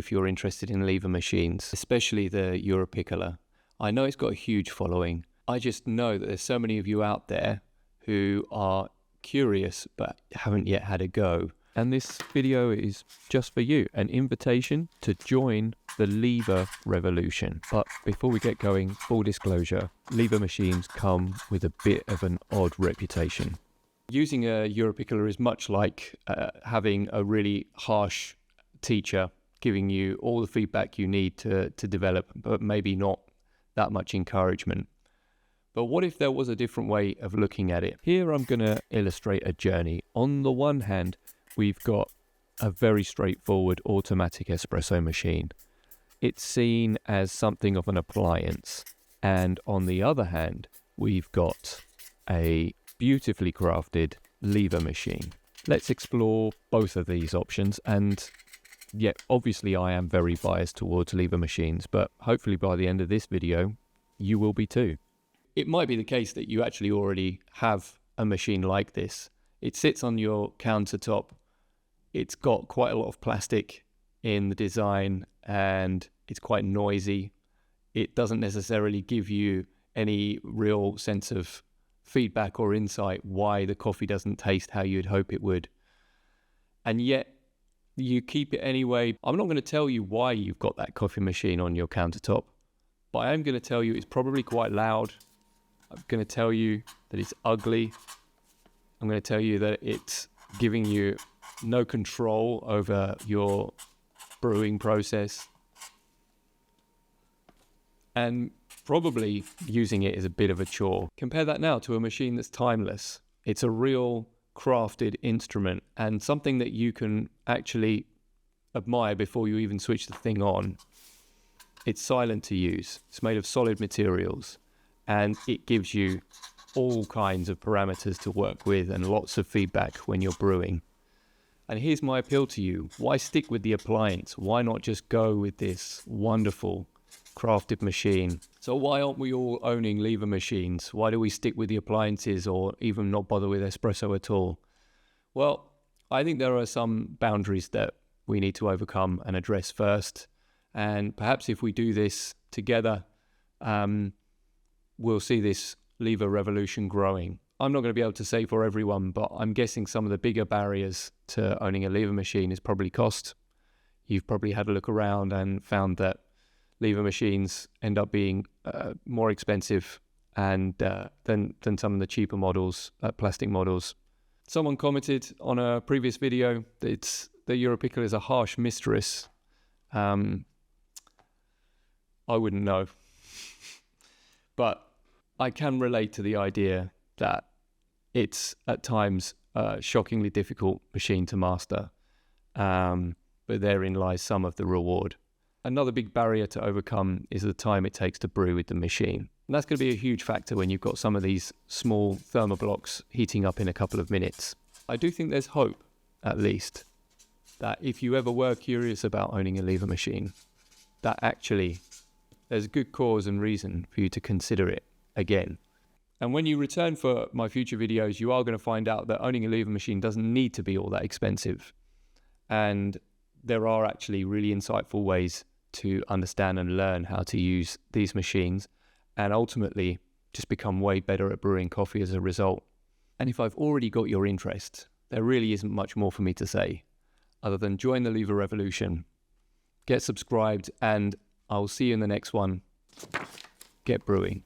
if you're interested in lever machines, especially the Europiccola. I know it's got a huge following. I just know that there's so many of you out there who are curious but haven't yet had a go. And this video is just for you, an invitation to join the lever revolution. But before we get going, full disclosure, lever machines come with a bit of an odd reputation. Using a Europiccola is much like having a really harsh teacher giving you all the feedback you need to develop, but maybe not that much encouragement. But what if there was a different way of looking at it? Here I'm going to illustrate a journey. On the one hand, we've got a very straightforward automatic espresso machine. It's seen as something of an appliance. And on the other hand, we've got a beautifully crafted lever machine. Let's explore both of these options. And yet, obviously I am very biased towards lever machines, but hopefully by the end of this video, you will be too. It might be the case that you actually already have a machine like this. It sits on your countertop. It's got quite a lot of plastic in the design and it's quite noisy. It doesn't necessarily give you any real sense of feedback or insight why the coffee doesn't taste how you'd hope it would. And yet you keep it anyway. I'm not going to tell you why you've got that coffee machine on your countertop, but I am going to tell you it's probably quite loud. I'm going to tell you that it's ugly. I'm going to tell you that it's giving you no control over your brewing process. And probably using it is a bit of a chore. Compare that now to a machine that's timeless. It's a real crafted instrument and something that you can actually admire before you even switch the thing on. It's silent to use. It's made of solid materials and it gives you all kinds of parameters to work with and lots of feedback when you're brewing. And here's my appeal to you. Why stick with the appliance? Why not just go with this wonderful crafted machine? So why aren't we all owning lever machines? Why do we stick with the appliances or even not bother with espresso at all? Well, I think there are some boundaries that we need to overcome and address first. And perhaps if we do this together, we'll see this lever revolution growing. I'm not going to be able to say for everyone, but I'm guessing some of the bigger barriers to owning a lever machine is probably cost. You've probably had a look around and found that lever machines end up being more expensive and than some of the cheaper models, plastic models. Someone commented on a previous video that the Europiccola is a harsh mistress. I wouldn't know. But I can relate to the idea that it's at times a shockingly difficult machine to master. But therein lies some of the reward. Another big barrier to overcome is the time it takes to brew with the machine. And that's going to be a huge factor when you've got some of these small thermoblocks heating up in a couple of minutes. I do think there's hope, at least, that if you ever were curious about owning a lever machine, that actually there's good cause and reason for you to consider it again. And when you return for my future videos, you are going to find out that owning a lever machine doesn't need to be all that expensive. And there are actually really insightful ways to understand and learn how to use these machines and ultimately just become way better at brewing coffee as a result. And if I've already got your interest, there really isn't much more for me to say other than join the lever revolution, get subscribed, and I'll see you in the next one. Get brewing.